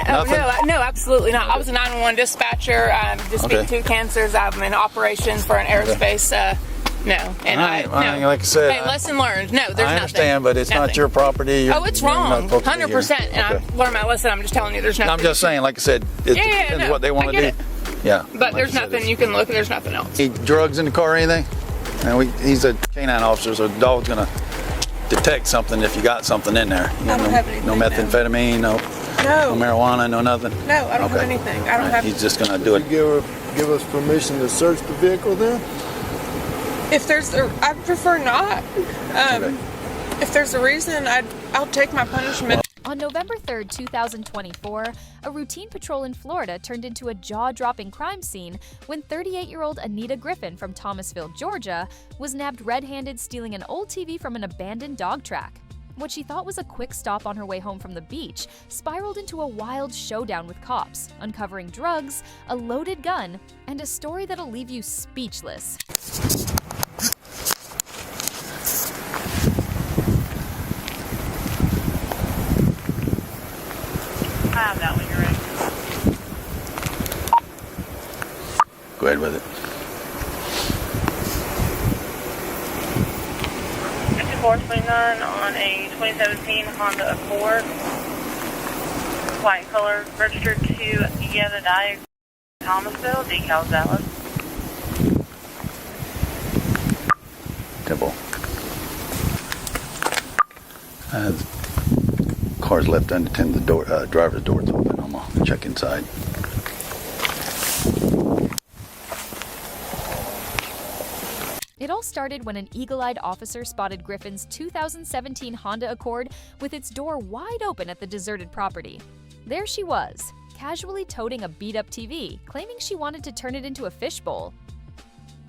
No, absolutely not. I was a 911 dispatcher. Just beat 2 cancers. I'm in operations for an aerospace. No, and no. Like I said, hey, lesson learned. No, there's nothing. I understand, but it's not your property. It's wrong, 100%. And I've learned my lesson. I'm just telling you, there's nothing. I'm just saying, like I said, it depends what they want to do. Yeah, but there's nothing you can look. There's nothing else. Any drugs in the car or anything? And he's a canine officer, so the dog's gonna detect something if you got something in there. I don't have anything. No methamphetamine, no marijuana, no nothing. No, I don't have anything. I don't have. He's just gonna do it. Give us permission to search the vehicle then? If there's I prefer not. If there's a reason, I'll take my punishment. On November 3rd, 2024, a routine patrol in Florida turned into a jaw-dropping crime scene when 38-year-old Anita Griffin from Thomasville, Georgia, was nabbed red-handed stealing an old TV from an abandoned dog track. What she thought was a quick stop on her way home from the beach spiraled into a wild showdown with cops, uncovering drugs, a loaded gun, and a story that'll leave you speechless. I have that when you're ready. Go ahead with it. 5429 on a 2017 Honda Accord. White color, registered to Yetta Dye, Thomasville, decals Dallas. Temple. Car's left unattended. The door, driver's door's open. I'm gonna check inside. It all started when an eagle-eyed officer spotted Griffin's 2017 Honda Accord with its door wide open at the deserted property. There she was, casually toting a beat-up TV, claiming she wanted to turn it into a fishbowl.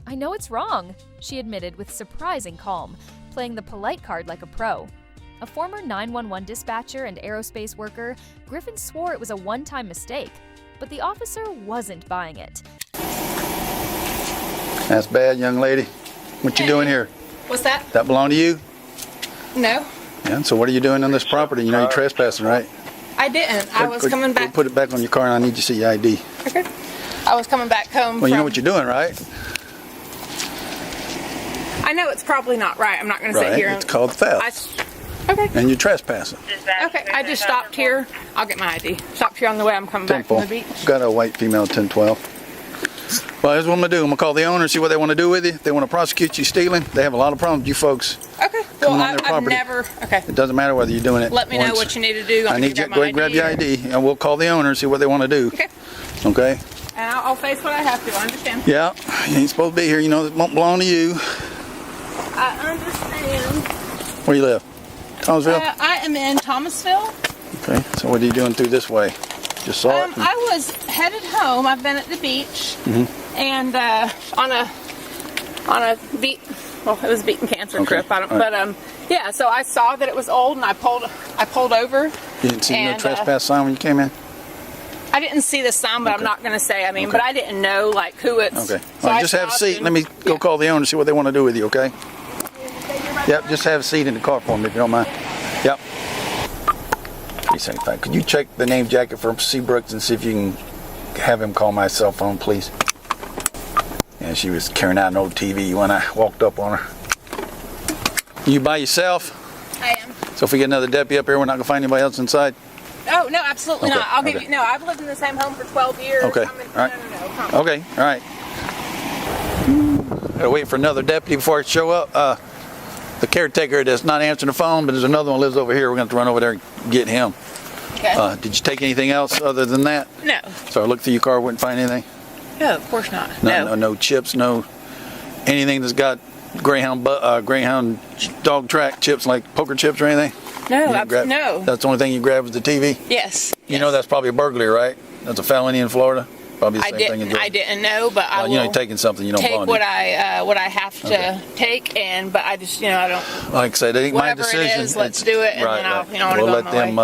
"I know it's wrong," she admitted with surprising calm, playing the polite card like a pro. A former 911 dispatcher and aerospace worker, Griffin swore it was a one-time mistake, but the officer wasn't buying it. That's bad, young lady. What you doing here? What's that? That belong to you? No. Yeah, so what are you doing on this property? You know you're trespassing, right? I didn't. I was coming back. Put it back on your car and I need to see your ID. Okay. I was coming back home. Well, you know what you're doing, right? I know it's probably not right. I'm not going to sit here. It's called theft. Okay. And you're trespassing. Okay, I just stopped here. I'll get my ID. Stopped here on the way I'm coming back from the beach. Got a white female 1012. Well, here's what I'm going to do. I'm going to call the owner and see what they want to do with you. If they want to prosecute you stealing, they have a lot of problems with you folks. Okay. Well, I've never... Okay. It doesn't matter whether you're doing it. Let me know what you need to do. I need you to go ahead and grab your ID, and we'll call the owner and see what they want to do. Okay. Okay? And I'll face what I have to. I understand. Yeah. You ain't supposed to be here. You know it won't belong to you. I understand. Where you live? Thomasville? I am in Thomasville. Okay. So what are you doing through this way? Just saw it? I was headed home. I've been at the beach. And on a beat, well, it was a beaten cancer trip. Yeah. So I saw that it was old, and I pulled over. You didn't see no trespass sign when you came in? I didn't see the sign, but I'm not going to say. I mean, but I didn't know like who it's. Okay. All right, just have a seat. Let me go call the owner and see what they want to do with you. Okay. Yep. Just have a seat in the car for me if you don't mind. Yep. 375. Could you check the name jacket for Seabrooks and see if you can have him call my cell phone, please? And she was carrying out an old TV when I walked up on her. You by yourself? I am. So if we get another deputy up here, we're not gonna find anybody else inside? Oh no, absolutely not. I'll give you. No, I've lived in the same home for 12 years. Okay. All right. No. Okay. All right. Gotta wait for another deputy before I show up. The caretaker that's not answering the phone, but there's another one lives over here. We're gonna have to run over there and get him. Okay. Did you take anything else other than that? No. So I looked through your car, wouldn't find anything? No, of course not. No chips, no anything that's got Greyhound dog track chips like poker chips or anything? No, no. That's the only thing you grabbed was the TV? Yes. You know that's probably a burglary, right? That's a felony in Florida? Probably the same thing in Georgia. I didn't know, but I will you're taking something you don't take want what I have to take, but I just, I don't. Like I said, it ain't my decision. Whatever it is, let's do it, and then I'll, we'll let them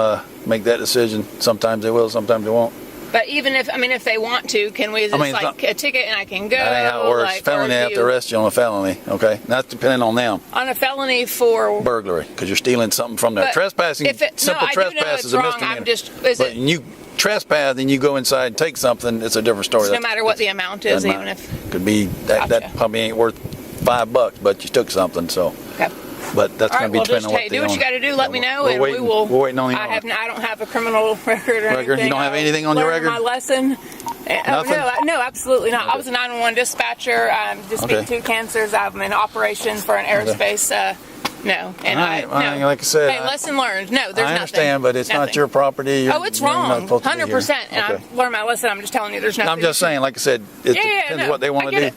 make that decision. Sometimes they will, sometimes they won't. But even if they want to, can we just a ticket and I can go? That ain't how it works. Felony, they have to arrest you on a felony, okay? That's depending on them. On a felony for? Burglary, because you're stealing something from there. Trespassing, simple trespass is a misdemeanor. But trespass and you go inside and take something, it's a different story. No matter what the amount is, even if... Could be, that Gotcha. probably ain't worth $5, but you took something, so. Okay. But that's All going right, to be well, depending just on what hey, they do what own. you got to do. Let me know, We're and waiting, we will. We're waiting on the owner. I don't have a criminal record or anything. You don't have anything on your Learned record? My lesson. Nothing? No, absolutely not. I was a 911 dispatcher. Just beat 2 cancers. I'm in operations for an aerospace. No, and All right, like I said, Hey, lesson learned. No, there's I understand, nothing. but it's not your property. Oh, it's wrong. 100%. And I've learned my lesson. I'm just telling you, there's nothing. I'm just saying, like I said, it depends what they want to do. It.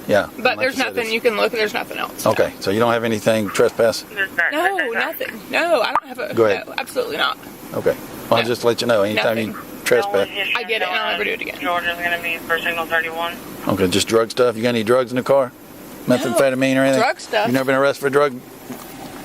Yeah. But like there's I said, nothing. You can look. There's nothing else. Okay, so you don't have anything trespass? No, nothing. No, I don't have a. Go ahead. No, absolutely not. Okay. Well, I'll just let you know anytime you trespass. I get it, and I'll never do it again. Georgia's going to be for signal 31. Okay, just drug stuff. You got any drugs in the car? Methamphetamine or anything? Drug stuff. You never been arrested for drug?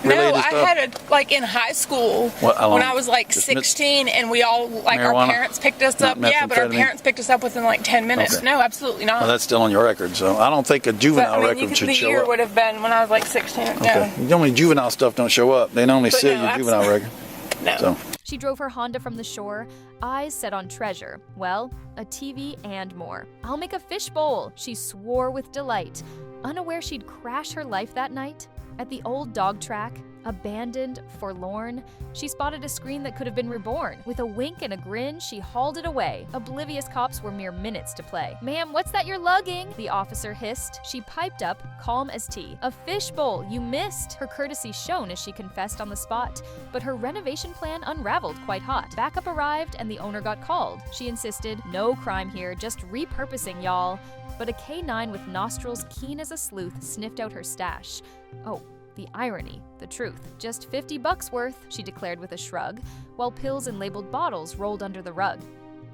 No, related I stuff? had in high school What, how long? when I was like Just 16, and we all our marijuana? parents picked us up. Not Yeah, but our methamphetamine? parents picked us up within like 10 minutes. Okay. No, absolutely not. Well, that's still on your record, so I don't think a but, juvenile I mean, record should the show year up. would have been when I was like 16. Okay. Normally juvenile stuff don't show up. They normally But seal no, your juvenile record. No. So. She drove her Honda from the shore, eyes set on treasure. Well, a TV and more. I'll make a fishbowl, she swore with delight. Unaware she'd crash her life that night? At the old dog track, abandoned, forlorn, she spotted a screen that could have been reborn. With a wink and a grin, she hauled it away. Oblivious cops were mere minutes to play. "Ma'am, what's that you're lugging?" the officer hissed. She piped up, calm as tea. "A fishbowl, you missed." Her courtesy shone as she confessed on the spot. But her renovation plan unraveled quite hot. Backup arrived and the owner got called. She insisted, "No crime here, just repurposing, y'all." But a K9 with nostrils keen as a sleuth sniffed out her stash. Oh, the irony, the truth. "Just $50 worth," she declared with a shrug, while pills and labeled bottles rolled under the rug.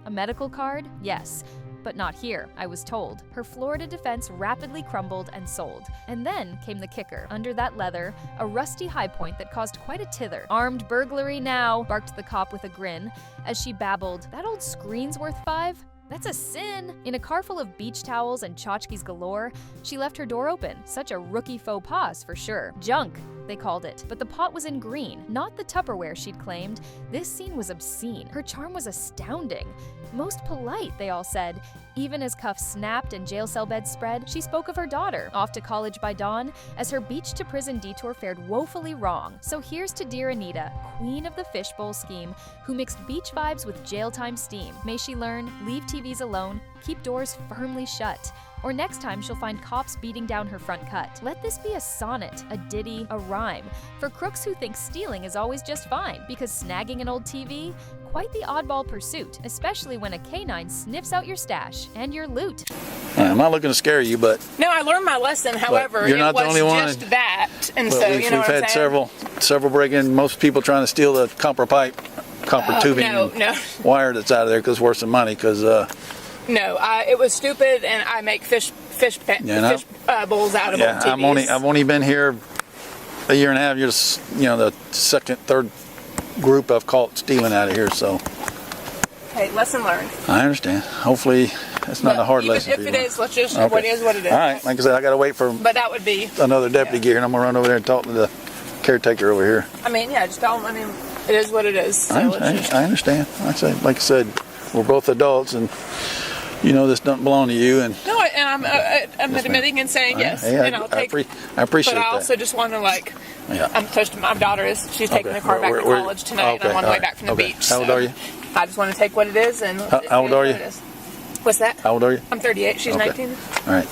A medical card? Yes. But not here, I was told. Her Florida defense rapidly crumbled and sold. And then came the kicker. Under that leather, a rusty high point that caused quite a tither. "Armed burglary now," barked the cop with a grin, as she babbled, "That old screen's worth $5? That's a sin." In a car full of beach towels and tchotchkes galore, she left her door open. Such a rookie faux pas for sure. Junk, they called it. But the pot was in green, not the Tupperware she'd claimed. This scene was obscene. Her charm was astounding. Most polite, they all said. Even as cuffs snapped and jail cell beds spread, she spoke of her daughter, off to college by dawn, as her beach-to-prison detour fared woefully wrong. So here's to dear Anita, queen of the fishbowl scheme, who mixed beach vibes with jail time steam. May she learn, leave TVs alone, keep doors firmly shut. Or next time she'll find cops beating down her front cut. Let this be a sonnet, a ditty, a rhyme, for crooks who think stealing is always just fine, because snagging an old TV? Quite the oddball pursuit, especially when a K9 sniffs out your stash and your loot. I'm not looking to scare you, but No, I learned my lesson. However, you're not it the was only one. just that, and but so we've what I'm had saying? several break-ins. Most people trying to steal the copper pipe, copper tubing, and wire that's out of there because it's worth some money. Because No, it was stupid, and I make fish bowls out of old TVs. I've only been here a year and a half. You're just, the second, third group I've caught stealing out of here. So Hey, lesson learned. I understand. Hopefully, it's not a hard lesson. If for you. it is, let's just Okay. what is what it is. All right, like I said, I got to wait for But that would be. another deputy gear, and I'm gonna run over there and talk to the caretaker over here. I mean, yeah, just tell them. I mean, it is what it is. So I let's understand. just- I understand. Like I said, we're both adults, and this doesn't belong to you. And No, and I'm admitting and saying yes, Hey, and I'll take. I appreciate But I that. also just want to Yeah. I'm touched. My daughter she's taking the car back to We're- college tonight, and okay, I'm on the all way right, back from the okay. beach. How old so are you? I just want to take what it is and. How old are you? It is. What's that? How old are you? I'm 38. She's Okay. 19. All right.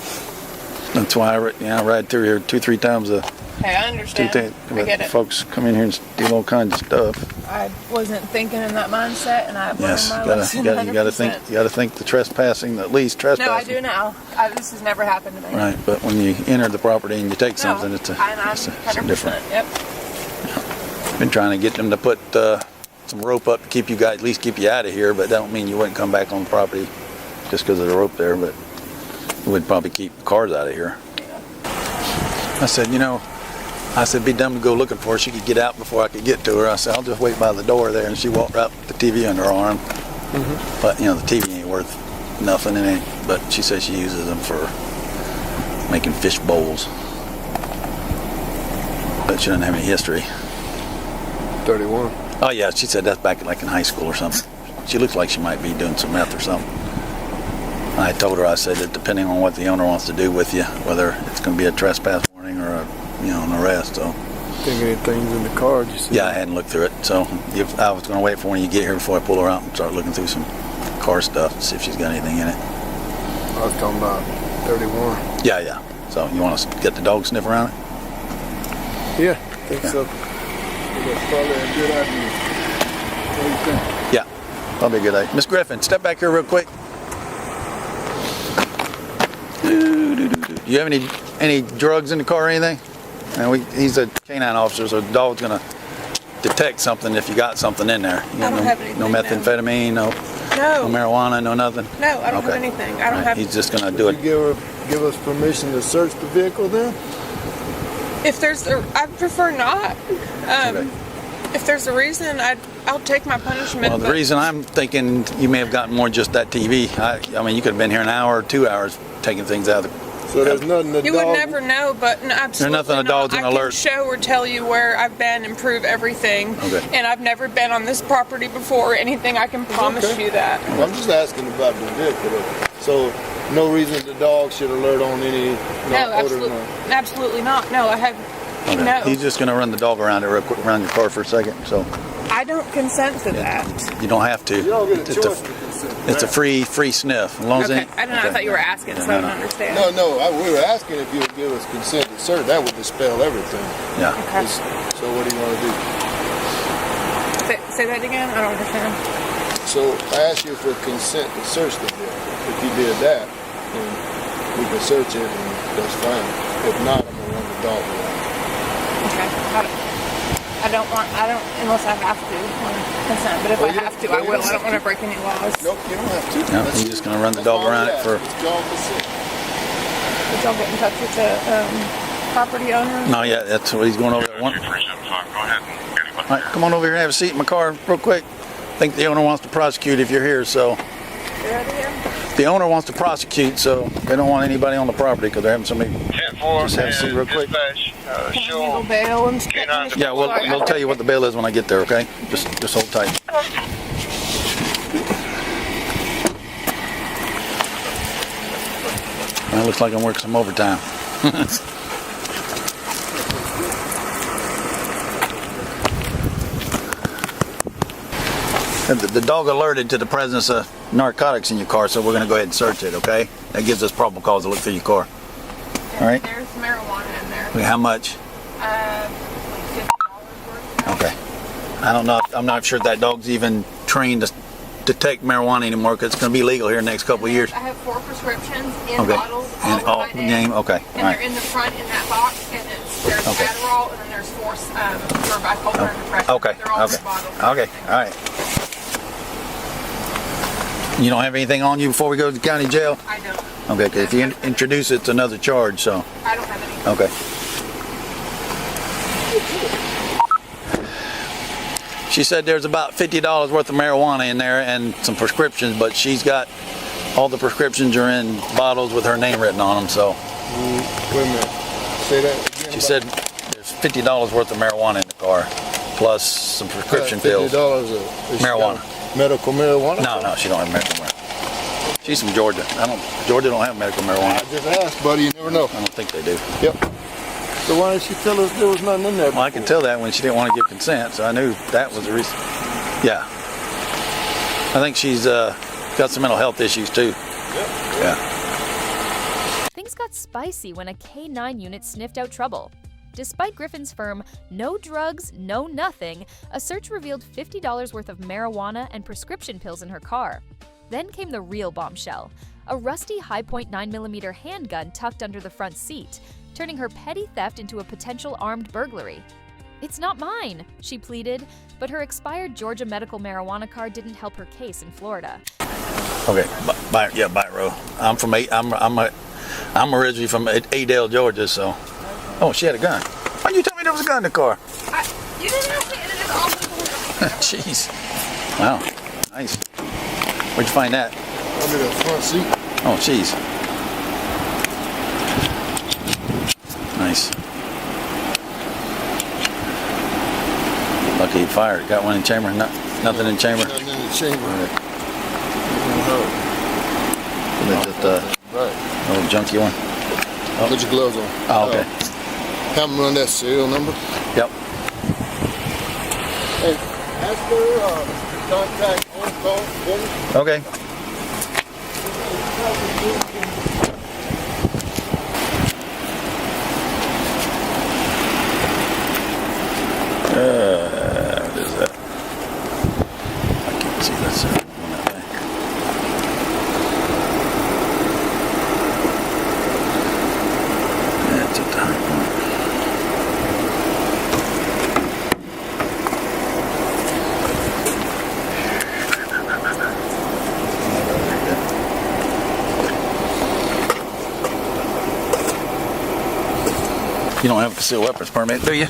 That's why I ride through here 2-3 times a Hey, I understand. I get it. Folks come in here and steal all kinds of stuff. I wasn't thinking in that mindset, and I've Yes, learned my lesson. you gotta think the trespassing, at least trespassing. No, I do now. This has never happened to me. Right, but when you enter the property and you take something, No, it's a 100%. different. Yep. Been trying to get them to put some rope up to keep you guys, at least keep you out of here, but that don't mean you wouldn't come back on the property just because of the rope there, but it would probably keep cars out of here. I said, be dumb to go looking for her. She could get out before I could get to her. I said, I'll just wait by the door there, and she walked right with the TV under her arm. Mm-hmm. But the TV ain't worth nothing, but she says she uses them for making fish bowls. But she doesn't have any history. 31. Oh yeah, she said that's back in high school or something. She looks like she might be doing some meth or something. I told her, I said that depending on what the owner wants to do with you, whether it's going to be a trespass warning or an arrest. So. Think anything's in the car? You see? Yeah, I hadn't looked through it. So I was going to wait for when you get here before I pull her out and start looking through some car stuff, see if she's got anything in it. I was talking about 31. Yeah. So you want to get the dog sniff around it? Yeah, I think so. That's probably a good idea. What do you think? Yeah, probably a good idea. Miss Griffin, step back here real quick. Do you have any drugs in the car or anything? And he's a canine officer, so the dog's gonna detect something if you got something in there. You I don't have anything. No methamphetamine, no marijuana, no nothing. No, I don't have anything. I don't have. He's just gonna do it. You give us permission to search the vehicle then? If there's I prefer not. Okay. If there's a reason, I'll take my punishment. Well, the reason I'm thinking you may have gotten more just that TV. I mean, you could have been here an hour or 2 hours taking things out of the. So there's nothing the You dog... would never know, but no, absolutely There's nothing a dog's not. gonna alert. I can show or tell you where I've been and prove everything. Okay. And I've never been on this property before or anything. I can promise Okay. you that. I'm just asking about the vehicle. So no reason the dog should alert on any Absolutely not. No, I have Okay. no. He's just gonna run the dog around it real quick, around your car for a second. So I don't consent to that. you don't have to. You don't get a It's choice to consent. It's a free sniff. As long as Okay. it, I don't know. I thought you were asking, so I don't understand. No, we were asking if you would give us consent to search. That would dispel everything. Yeah. Okay. So what do you want to do? Say that again. I don't understand. So I asked you for consent to search the vehicle. If you did that, then we can search it and that's fine. If not, I'm going to run the dog around. Okay. I don't, unless I have to, consent. But if I have to, I will. I don't want to break any laws. Nope, you don't have to. No, he's just gonna run the dog around it for. It's dog consent. Did y'all get in touch with the property owner? No, yeah, that's what he's going over there. Go ahead and get him up All right, come on over here and have a seat in my car real quick. I think the owner wants to prosecute if you're here, so. You're out of here? The owner wants to prosecute, so they don't want anybody on the property because they're having somebody. 10-4 Just have a seat real quick. dispatch. Handle bail and stuff. Yeah, we'll tell you what the bail is when I get there, okay? Just hold tight. Well, it looks like I'm working some overtime. The dog alerted to the presence of narcotics in your car, so we're going to go ahead and search it, okay? That gives us probable cause to look through your car. All right? There's marijuana in there. Okay, how much? $50 worth. Okay. I don't know. I'm not sure that dog's even trained to detect marijuana anymore because it's going to be legal here in the next couple of years. I have 4 prescriptions in Okay. bottles. And all all in my name. name? Okay. And All they're right. in the front in that box, and there's Okay. Adderall, and then there's 4 for bipolar and depression. Okay. They're all in Okay. the bottles. Okay. All right. You don't have anything on you before we go to the county jail? I don't. Okay, because if you introduce it, it's another charge, so. I don't have any. Okay. She said there's about $50 worth of marijuana in there and some prescriptions, but she's got all the prescriptions are in bottles with her name written on them, so. Wait a minute. Say that again. She said there's $50 worth of marijuana in the car, plus some prescription pills. $50 Marijuana. Medical marijuana? No, she don't have medical marijuana. She's from Georgia. Georgia don't have medical marijuana. I just asked, buddy. You never know. I don't think they do. Yep. So why didn't she tell us there was nothing in there? Well, I can tell that when she didn't want to give consent, so I knew that was the reason. Yeah. I think she's got some mental health issues too. Yep. Yeah. Things got spicy when a K-9 unit sniffed out trouble. Despite Griffin's firm "no drugs, no nothing," a search revealed $50 worth of marijuana and prescription pills in her car. Then came the real bombshell: a rusty Hi-Point 9mm handgun tucked under the front seat, turning her petty theft into a potential armed burglary. "It's not mine," she pleaded, but her expired Georgia medical marijuana card didn't help her case in Florida. Okay. Byro. I'm originally from Adel, Georgia, so. Oh, she had a gun. Why didn't you tell me there was a gun in the car? You didn't have to edit it all. Jeez. Wow. Nice. Where'd you find that? Under the front seat. Oh, jeez. Nice. Lucky he fired. Got one in chamber. No. Nothing in chamber? Nothing in the chamber. All right. No. Just Right. little junky one. Oh. Put your gloves on. Oh, okay. Have them run that serial number. Yep. Hey, ask for contact on call for me. Okay. What is that? I can't see that serial on that thing. That's a time point. You don't have a concealed weapons permit, do you? No,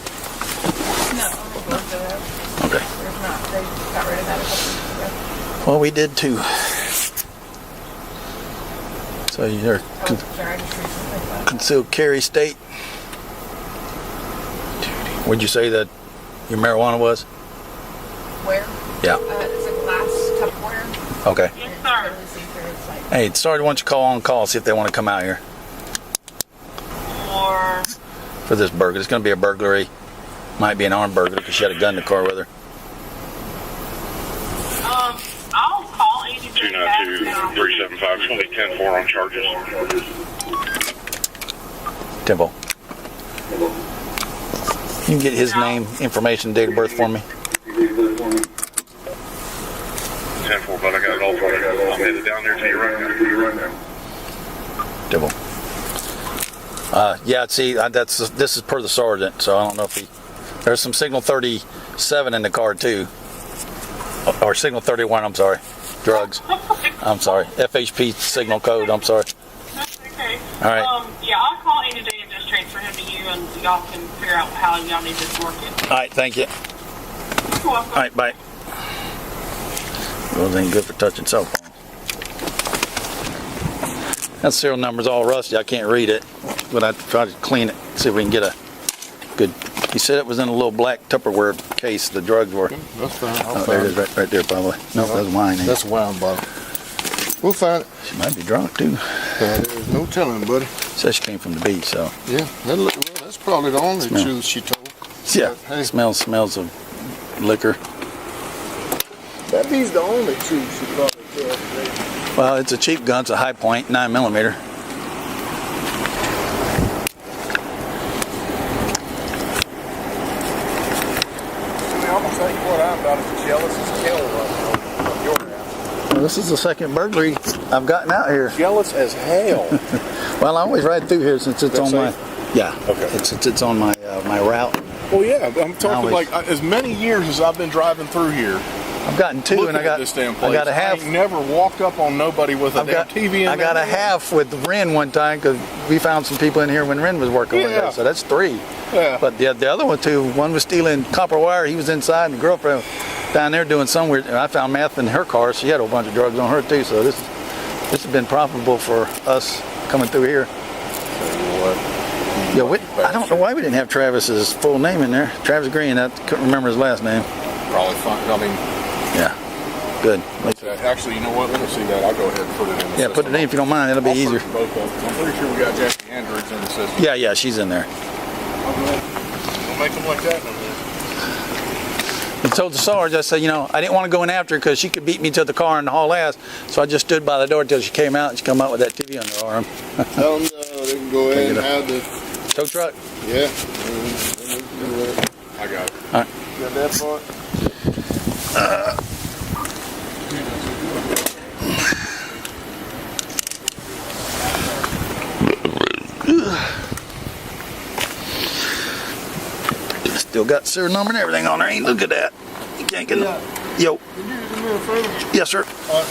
Okay. there's not. They got rid of that a couple weeks ago. Well, we did too. So you're Oh, sorry, I just recently thought. concealed carry state. Would you say that your marijuana was? Where? Yeah. It's a glass Tupperware. Okay. Yes, sir. Totally see-through. It's like Hey, sorry, why don't you call on call, see if they want to come out here Or for this burglary. It's going to be a burglary. Might be an armed burglary because she had a gun in the car with her. I'll call 292-375. It's going to be 10-4 on charges. Tempo. You can get his name, information, date of birth for me. 10-4, but I got it all for you. I'm headed down there to you right now. Tempo. Yeah, see, this is per the sergeant, so I don't know if he. There's some signal 37 in the car too, or signal 31. I'm sorry, drugs. I'm sorry, FHP signal code. I'm sorry. That's okay. All right. Yeah, I'll call Anita and just transfer him to you, and y'all can figure out how y'all need this working. All right, thank you. You're welcome. All right, bye. Well, it ain't good for touching cell phone. That serial number's all rusty. I can't read it, but I tried to clean it, see if we can get a good. He said it was in a little black Tupperware case. The drugs were. That's fine. Oh, there it is, right there, by the way. No, that's wine. ain't it? That's a wine bottle. We'll find it. She might be drunk too. There's no telling, buddy. Says she came from the beach, so Yeah, that's probably the only Smell. truth she told. yeah. Hey. Smells of liquor. That means the only truth she probably told. Well, it's a cheap gun. It's a high point, 9mm. I'm gonna tell you what I'm about as jealous as hell of your house. Well, this is the second burglary I've gotten out here. Jealous as hell. Well, I always ride through here since it's That's on my. safe? Yeah. Okay. Since it's on my my route. Well, yeah, I'm talking Always. like as many years as I've been driving through here. I've gotten two, Looking and I at got this damn I place. got a half. I ain't never walked up on nobody with a I've damn got TV in I got their a hand. half with Ren one time because we found some people in here when Ren was working one Yeah. day. So that's 3. Yeah. But the other one too. One was stealing copper wire. He was inside, and the girlfriend down there doing some weird. And I found meth in her car. She had a whole bunch of drugs on her too. So this has been profitable for us coming through here. Yeah, I don't know why we didn't have Travis's full name in there. Travis Green. I couldn't remember his last name. Probably fine. I mean, Yeah, good. actually, you know what? Let me see that. I'll go ahead and put it in the Yeah, system. put it in if you don't mind. It'll be I'll easier. search both of them. I'm pretty sure we got Jackie Andrews in the system. Yeah, she's in there. Don't make them like that no more. I told the sarge, I said, I didn't want to go in after her because she could beat me to the car and haul ass. So I just stood by the door until she came out, and she come out with that TV on her arm. Tell them they can go ahead and have the, Tow truck. yeah. I got it. All right. Got that part? Still got serial number and everything on there. Ain't look at that. You can't get no. Yo. Can you do me a favor? Yes, sir. Oh,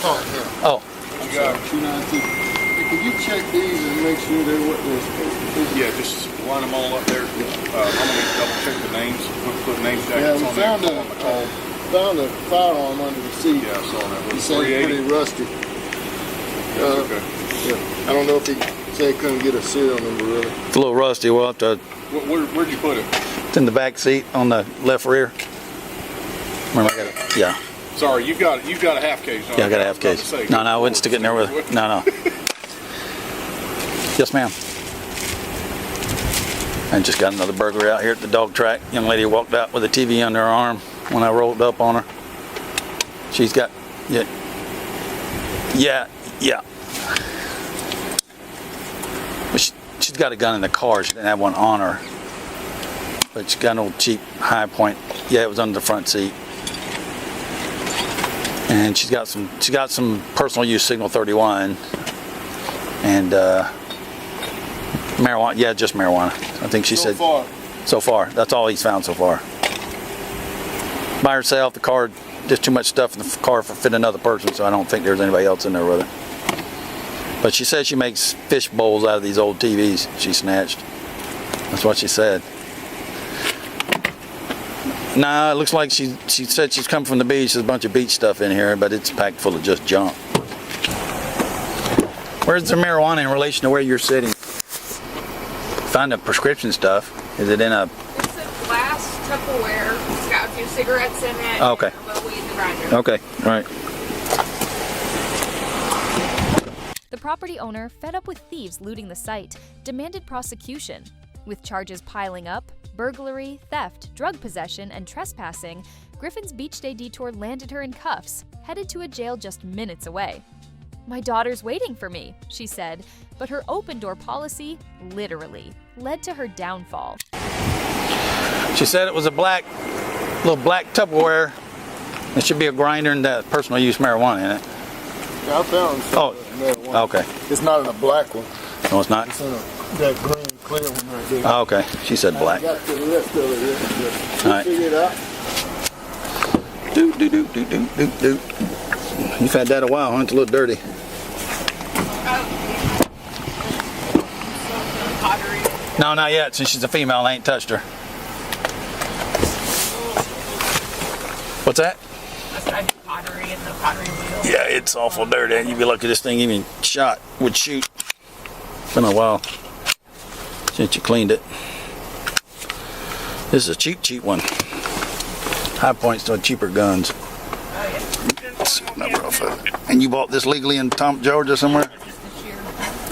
Oh. you got 292. Hey, can you check these and make sure they're what they're supposed to be? Yeah, just line them all up there. I'm going to double check the names. Put names Yeah, jackets we on there. found a firearm under the seat. Yeah, I saw that. He Was said it's 380? pretty rusty. Okay. Yeah. I don't know if he said he couldn't get a serial number really. It's a little rusty. We'll have to. Where'd you put it? It's in the back seat on the left rear. Remember, I got it. Yeah. Sorry, you've got a half case. Yeah, I got a half case. No, I wouldn't stick it in there with it. No. Yes, ma'am. I just got another burglary out here at the dog track. Young lady walked out with a TV under her arm when I rolled up on her. She's got, yeah. But she's got a gun in the car. She didn't have one on her. But she's got an old cheap high point. Yeah, it was under the front seat. And she's got some personal use Signal 31 and marijuana. Yeah, just marijuana. I think she said. So far, that's all he's found so far. By herself, the car, just too much stuff in the car for fit another person, so I don't think there's anybody else in there with her. But she says she makes fish bowls out of these old TVs she snatched. That's what she said. Nah, it looks like she said she's come from the beach. There's a bunch of beach stuff in here, but it's packed full of just junk. Where's the marijuana in relation to where you're sitting? Find the prescription stuff. Is it in a... It's a glass Tupperware. It's got a few cigarettes in it. Oh, okay. And a little weed in the grinder. Okay, all right. The property owner, fed up with thieves looting the site, demanded prosecution. With charges piling up, burglary, theft, drug possession, and trespassing, Griffin's beach day detour landed her in cuffs, headed to a jail just minutes away. "My daughter's waiting for me," she said, but her open-door policy, literally, led to her downfall. She said it was a little black Tupperware. It should be a grinder and that personal use marijuana in it. Yeah, I found some marijuana. Okay. It's not in a black one. No, it's not? It's in that green, clear one right there. Oh, okay. She said black. I got the rest of it here. All right. Figure it out. Do. You've had that a while, huh? It's a little dirty. No, not yet. Since she's a female, I ain't touched her. What's that? I do pottery and the pottery wheel. Yeah, it's awful dirty. You'd be lucky this thing even would shoot. It's been a while since you cleaned it. This is a cheap one. High Point's doing cheaper guns. Number off of it. And you bought this legally in Georgia somewhere?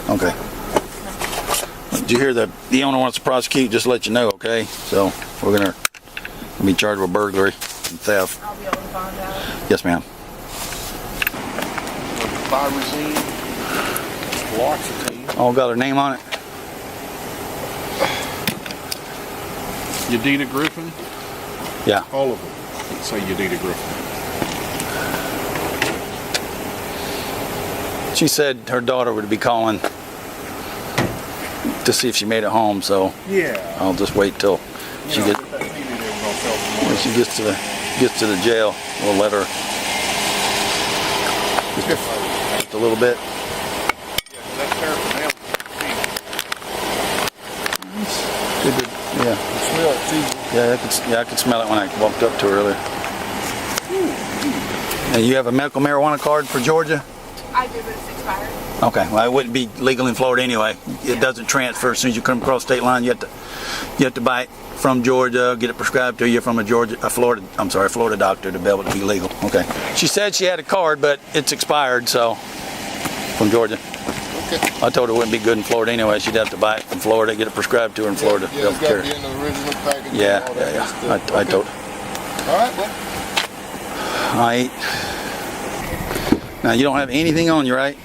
Okay. Did you hear that the owner wants to prosecute? Just to let you know, okay? So we're gonna be charged with burglary and theft. I'll be able to find out. Yes, ma'am. Pyrazine, fluoxetine. All got her name on it. Anita Griffin. Yeah. All of them. Say Anita Griffin. She said her daughter would be calling to see if she made it home, so Yeah. I'll just wait till she gets when she gets to the jail. We'll let her just a little bit. That's paraphernalia. Yeah, Smell it too. I could smell it when I walked up to her earlier. And you have a medical marijuana card for Georgia? I do, but it's expired. Okay, well, it wouldn't be legal in Florida anyway. It doesn't transfer as soon as you come across state line. You have to buy it from Georgia, get it prescribed to you from a Florida doctor to be able to be legal. Okay. She said she had a card, but it's expired, so from Georgia. Okay. I told her it wouldn't be good in Florida anyway. She'd have to buy it from Florida, get it prescribed to her in Florida. Yeah, it's got to be in the original package. Yeah. I told her. All right, well. All right. Now you don't have anything on you, right?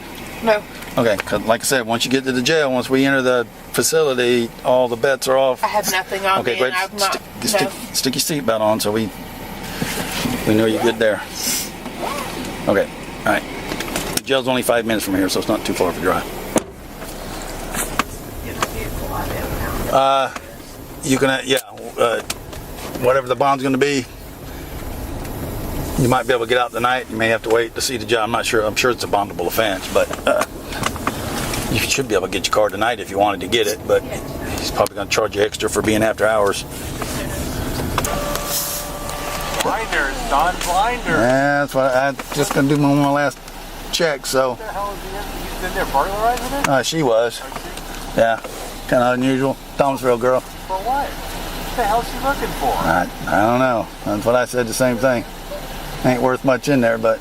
No. Okay, 'cause like I said, once you get to the jail, once we enter the facility, all the bets are off. I have nothing on Okay, me, great. and I've not. Stick your seatbelt on so we know you're good there. Okay, all right. The jail's only 5 minutes from here, so it's not too far of a drive. You can, whatever the bond's going to be, you might be able to get out tonight. You may have to wait to see the judge. I'm not sure. I'm sure it's a bondable offense, but you should be able to get your car tonight if you wanted to get it. But he's probably going to charge you extra for being after hours. Blinders, Don Blinder. Yeah, that's what I'm just going to do my last check. So What the hell is he in there burglarizing it? she was, yeah, kind of unusual. Thomasville girl. For what? What the hell is she looking for? I don't know. That's what I said. The same thing. Ain't worth much in there, but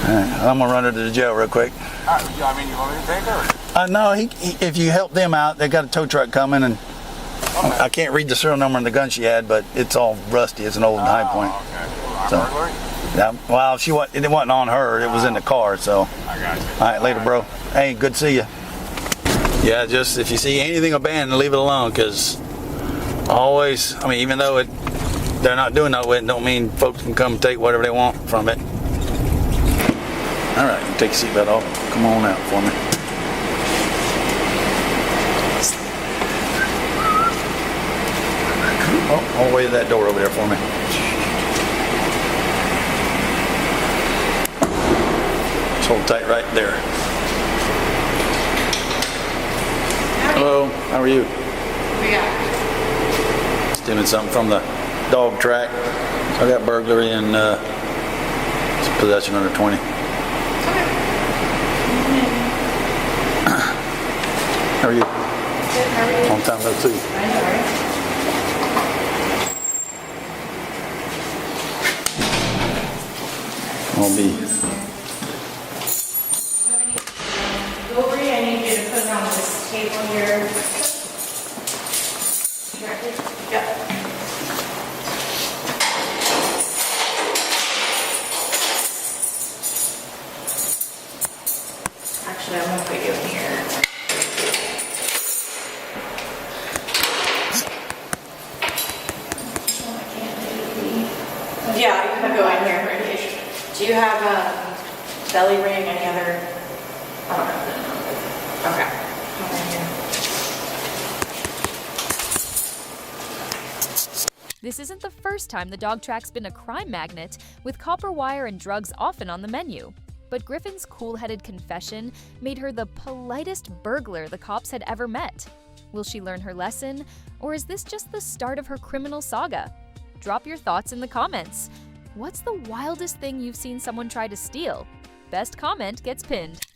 I'm gonna run her to the jail real quick. I mean, you want me to take her? No, if you help them out, they got a tow truck coming, and I can't read the serial number on the gun she had, but it's all rusty. It's an old High Point. Okay. So, Burglary? yeah, well, it wasn't on her. It was in the car. So, I got you. all right, later, bro. Hey, good to see you. Yeah, just if you see anything abandoned, leave it alone, because always, I mean, even though they're not doing that with it, don't mean folks can come take whatever they want from it. All right, you take your seatbelt off. Come on out for me. Oh, all the way to that door over there for me. Just hold tight right there. Hello, how are you? Stealing something from the dog track. I got burglary and possession under 20. How are you? Good, how are you? Long time no see. I know, right? I'll be. Jewelry, I need you to put it on this table here. Yep. Actually, I'm gonna put you in here. Yeah, you can go in here for indication. Do you have a belly ring, any other? I don't know. Okay. This isn't the first time the dog track's been a crime magnet, with copper wire and drugs often on the menu. But Griffin's cool-headed confession made her the politest burglar the cops had ever met. Will she learn her lesson, or is this just the start of her criminal saga? Drop your thoughts in the comments. What's the wildest thing you've seen someone try to steal? Best comment gets pinned.